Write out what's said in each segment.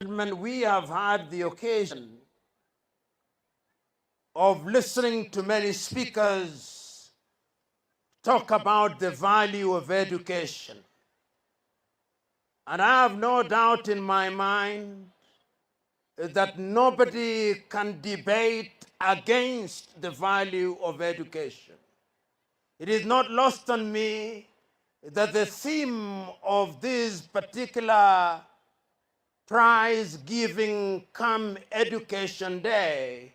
gentlemen, we have had the occasion of listening to many speakers talk about the value of education. And I have no doubt in my mind that nobody can debate against the value of education. It is not lost on me that the theme of this particular prize-giving come Education Day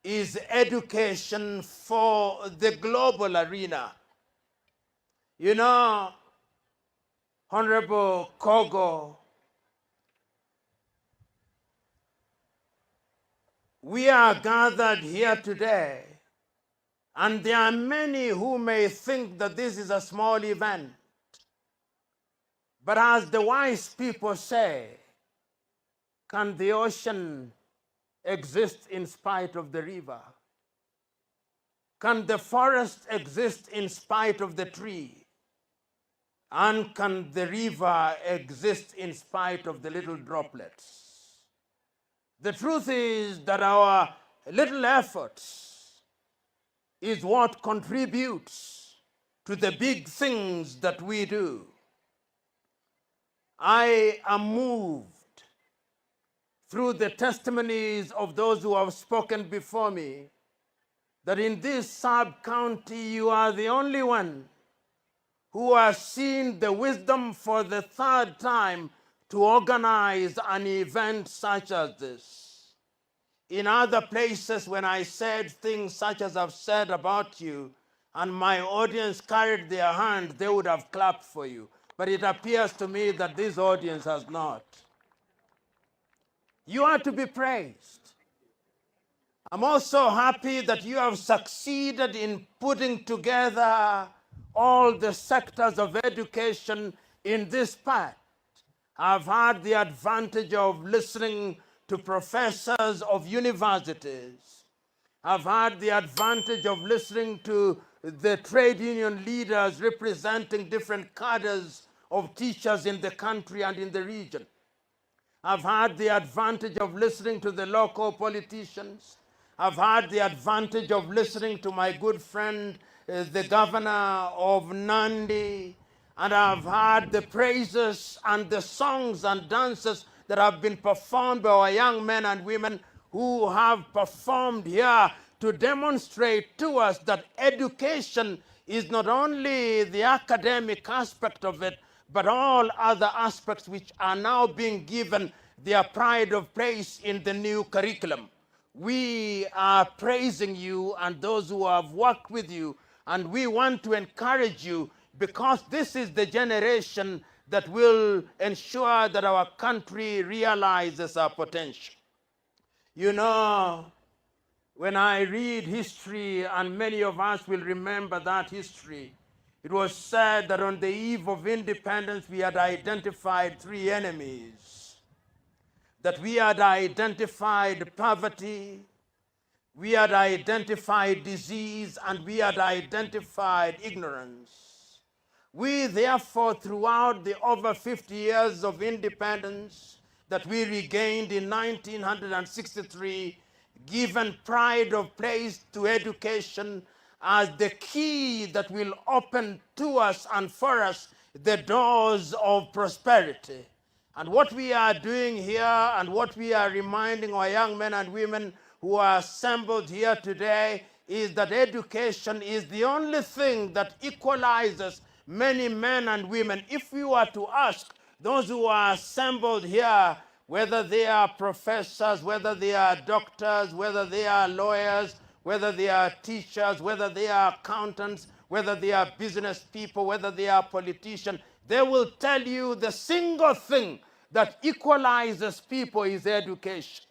is education for the global arena. You know, Honorable Kogo, we are gathered here today, and there are many who may think that this is a small event. But as the wise people say, can the ocean exist in spite of the river? Can the forest exist in spite of the tree? And can the river exist in spite of the little droplets? The truth is that our little efforts is what contributes to the big things that we do. I am moved through the testimonies of those who have spoken before me that in this sub-county you are the only one who has seen the wisdom for the third time to organize an event such as this. In other places, when I said things such as I've said about you, and my audience carried their hand, they would have clapped for you. But it appears to me that this audience has not. You are to be praised. I'm also happy that you have succeeded in putting together all the sectors of education in this part. I've had the advantage of listening to professors of universities. I've had the advantage of listening to the trade union leaders representing different cadres of teachers in the country and in the region. I've had the advantage of listening to the local politicians. I've had the advantage of listening to my good friend, the governor of Nandi, and I've heard the praises and the songs and dances that have been performed by our young men and women who have performed here to demonstrate to us that education is not only the academic aspect of it, but all other aspects which are now being given their pride of place in the new curriculum. We are praising you and those who have worked with you, and we want to encourage you because this is the generation that will ensure that our country realizes our potential. You know, when I read history, and many of us will remember that history, it was said that on the eve of independence we had identified three enemies. That we had identified poverty, we had identified disease, and we had identified ignorance. We therefore, throughout the over 50 years of independence that we regained in 1963, given pride of place to education as the key that will open to us and for us the doors of prosperity. And what we are doing here and what we are reminding our young men and women who are assembled here today is that education is the only thing that equalizes many men and women. If we were to ask those who are assembled here, whether they are professors, whether they are doctors, whether they are lawyers, whether they are teachers, whether they are accountants, whether they are business people, whether they are politicians, they will tell you the single thing that equalizes people is education.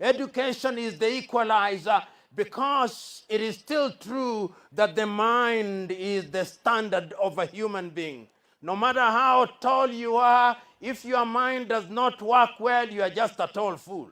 Education is the equalizer because it is still true that the mind is the standard of a human being. No matter how tall you are, if your mind does not work well, you are just a tall fool.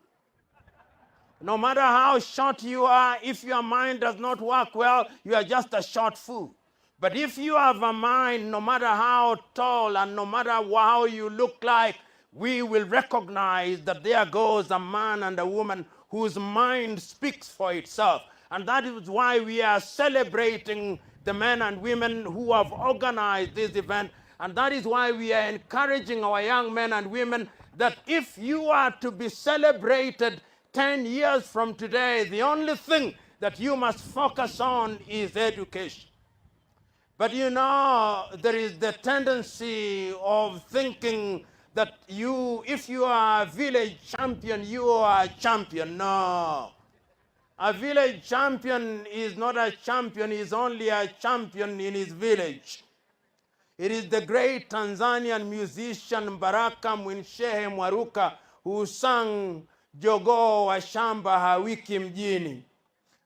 No matter how short you are, if your mind does not work well, you are just a short fool. But if you have a mind, no matter how tall and no matter how you look like, we will recognize that there goes a man and a woman whose mind speaks for itself. And that is why we are celebrating the men and women who have organized this event. And that is why we are encouraging our young men and women that if you are to be celebrated 10 years from today, the only thing that you must focus on is education. But you know, there is the tendency of thinking that if you are a village champion, you are a champion. No. A village champion is not a champion, he is only a champion in his village. It is the great Tanzanian musician Baraka Mwinshehe Mwaruka who sang Jogoo wa shamba hawiki mjini.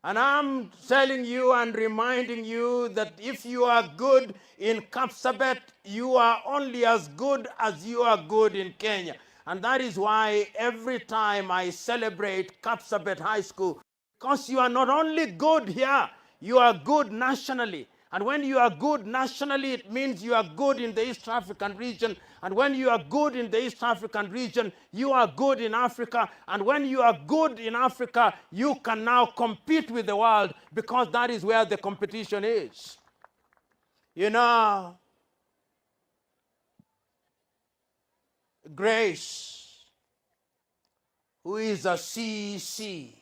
And I'm telling you and reminding you that if you are good in Kapsabet, you are only as good as you are good in Kenya. And that is why every time I celebrate Kapsabet High School, because you are not only good here, you are good nationally. And when you are good nationally, it means you are good in the East African region. And when you are good in the East African region, you are good in Africa. And when you are good in Africa, you can now compete with the world, because that is where the competition is. You know, Grace, who is a CEC,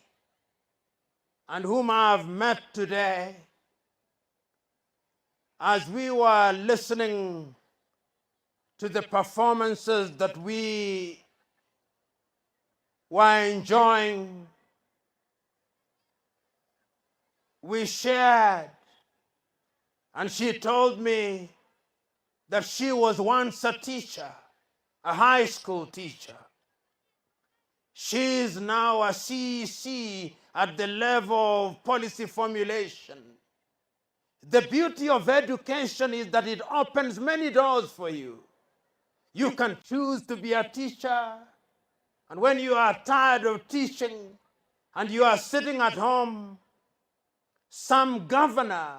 and whom I have met today, as we were listening to the performances that we were enjoying, we shared, and she told me that she was once a teacher, a high school teacher. She is now a CEC at the level of policy formulation. The beauty of education is that it opens many doors for you. You can choose to be a teacher, and when you are tired of teaching and you are sitting at home, some governor,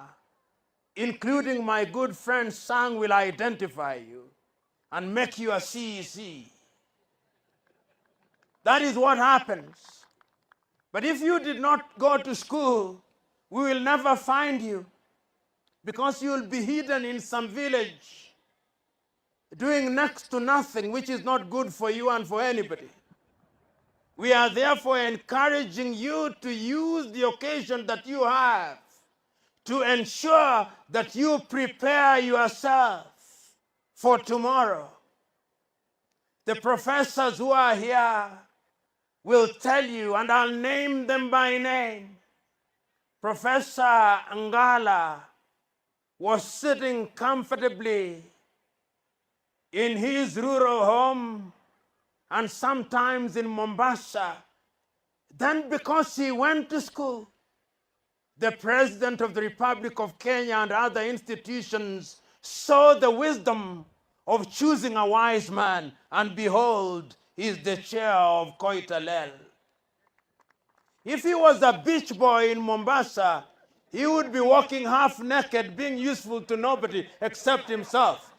including my good friend Sang, will identify you and make you a CEC. That is what happens. But if you did not go to school, we will never find you, because you will be hidden in some village doing next to nothing, which is not good for you and for anybody. We are therefore encouraging you to use the occasion that you have to ensure that you prepare yourself for tomorrow. The professors who are here will tell you, and I'll name them by name. Professor Ngala was sitting comfortably in his rural home, and sometimes in Mombasa. Then, because he went to school, the President of the Republic of Kenya and other institutions saw the wisdom of choosing a wise man, and behold, he is the chair of Koitalel. If he was a beach boy in Mombasa, he would be walking half naked, being useful to nobody except himself.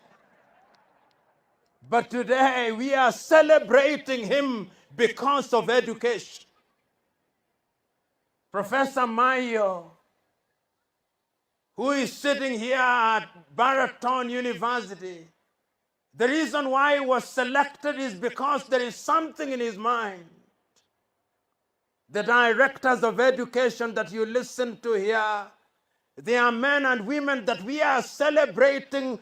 But today we are celebrating him because of education. Professor Mayo, who is sitting here at Baraton University, the reason why he was selected is because there is something in his mind. The directors of education that you listen to here, they are men and women that we are celebrating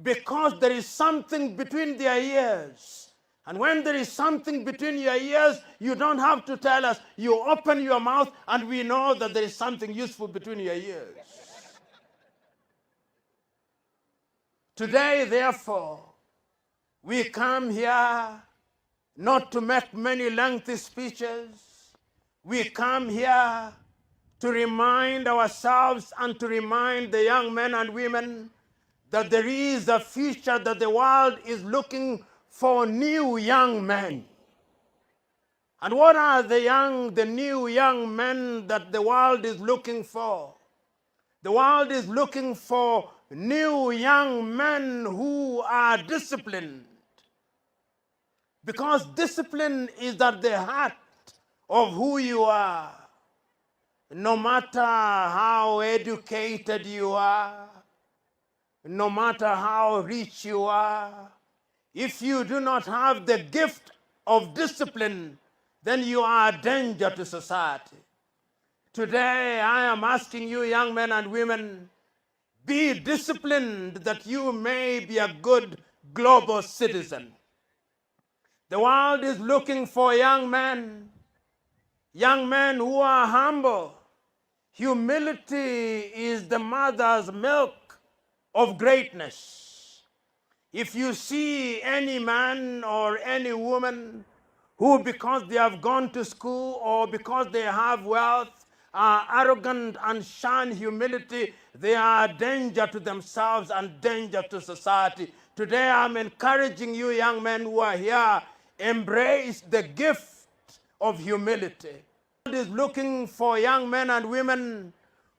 because there is something between their ears. And when there is something between your ears, you don't have to tell us. You open your mouth and we know that there is something useful between your ears. Today, therefore, we come here not to make many lengthy speeches. We come here to remind ourselves and to remind the young men and women that there is a future, that the world is looking for new young men. And what are the new young men that the world is looking for? The world is looking for new young men who are disciplined. Because discipline is at the heart of who you are. No matter how educated you are, no matter how rich you are, if you do not have the gift of discipline, then you are a danger to society. Today, I am asking you, young men and women, be disciplined that you may be a good global citizen. The world is looking for young men who are humble. Humility is the mother's milk of greatness. If you see any man or any woman who, because they have gone to school or because they have wealth, are arrogant and shun humility, they are a danger to themselves and danger to society. Today I'm encouraging you young men who are here, embrace the gift of humility. God is looking for young men and women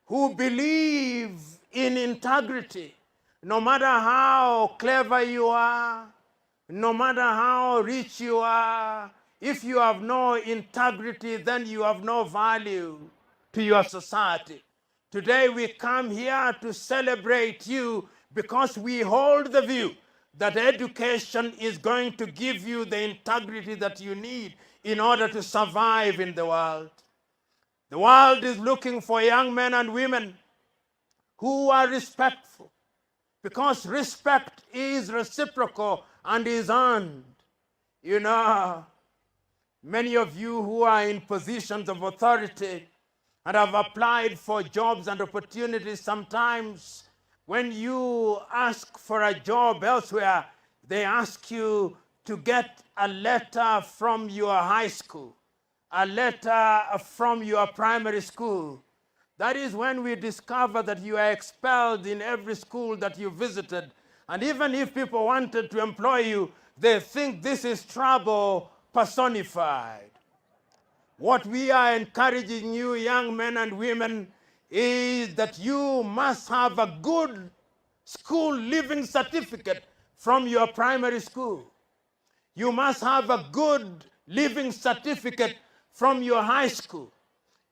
who believe in integrity. No matter how clever you are, no matter how rich you are, if you have no integrity, then you have no value to your society. Today we come here to celebrate you because we hold the view that education is going to give you the integrity that you need in order to survive in the world. The world is looking for young men and women who are respectful, because respect is reciprocal and is earned. You know, many of you who are in positions of authority and have applied for jobs and opportunities, sometimes when you ask for a job elsewhere, they ask you to get a letter from your high school, a letter from your primary school. That is when we discover that you are expelled in every school that you visited. And even if people wanted to employ you, they think this is trouble personified. What we are encouraging you, young men and women, is that you must have a good school living certificate from your primary school. You must have a good living certificate from your high school.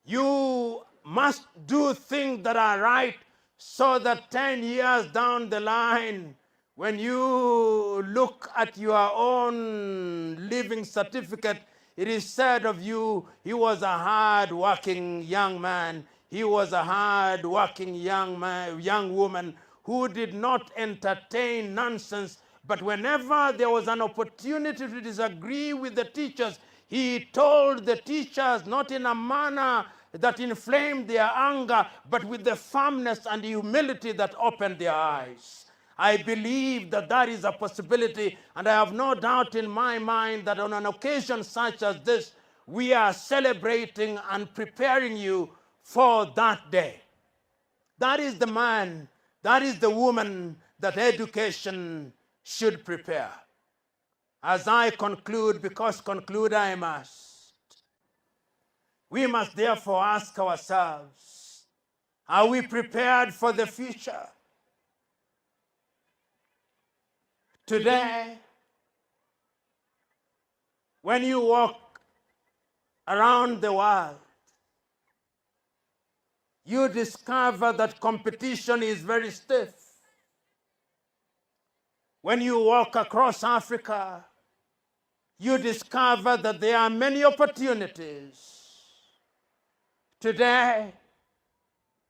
You must do things that are right so that 10 years down the line, when you look at your own living certificate, it is said of you, he was a hard-working young man. He was a hard-working young woman who did not entertain nonsense. But whenever there was an opportunity to disagree with the teachers, he told the teachers not in a manner that inflamed their anger, but with the firmness and humility that opened their eyes. I believe that that is a possibility, and I have no doubt in my mind that on an occasion such as this, we are celebrating and preparing you for that day. That is the man, that is the woman that education should prepare. As I conclude, because conclude I must, we must therefore ask ourselves, are we prepared for the future? Today, when you walk around the world, you discover that competition is very stiff. When you walk across Africa, you discover that there are many opportunities. Today,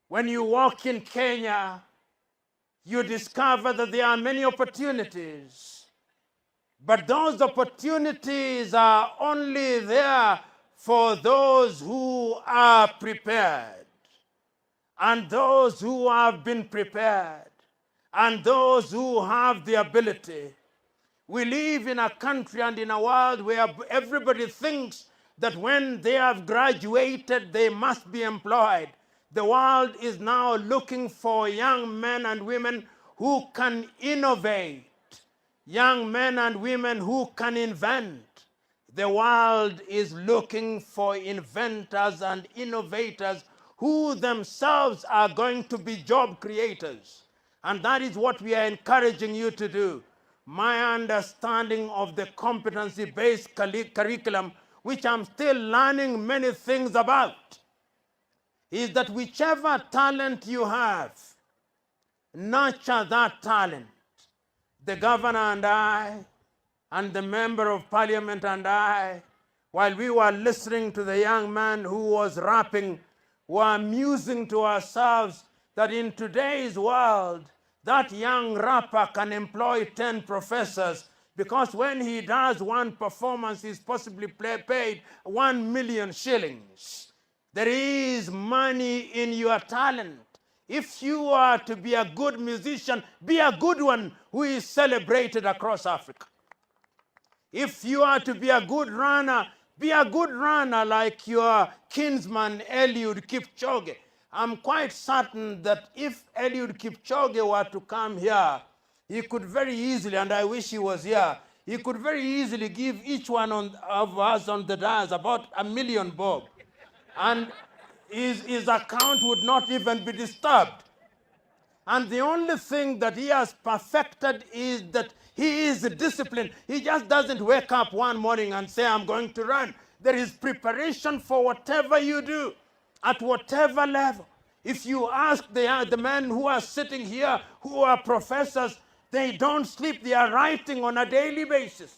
when you walk in Kenya, you discover that there are many opportunities. But those opportunities are only there for those who are prepared, and those who have been prepared, and those who have the ability. We live in a country and in a world where everybody thinks that when they have graduated, they must be employed. The world is now looking for young men and women who can innovate, young men and women who can invent. The world is looking for inventors and innovators who themselves are going to be job creators. And that is what we are encouraging you to do. my understanding of the competency-based curriculum, which I'm still learning many things about, is that whichever talent you have, nurture that talent. The governor and I, and the member of parliament and I, while we were listening to the young man who was rapping, were musing to ourselves that in today's world, that young rapper can employ 10 professors, because when he does one performance, he's possibly paid 1 million shillings. There is money in your talent. If you are to be a good musician, be a good one who is celebrated across Africa. If you are to be a good runner, be a good runner like your kinsman Eliud Kipchoge. I'm quite certain that if Eliud Kipchoge were to come here, he could very easily, and I wish he was here, he could very easily give each one of us on the dais about 1 million bob. And his account would not even be disturbed. And the only thing that he has perfected is that he is disciplined. He just doesn't wake up one morning and say, I'm going to run. There is preparation for whatever you do, at whatever level. If you ask the men who are sitting here, who are professors, they don't sleep. They are writing on a daily basis.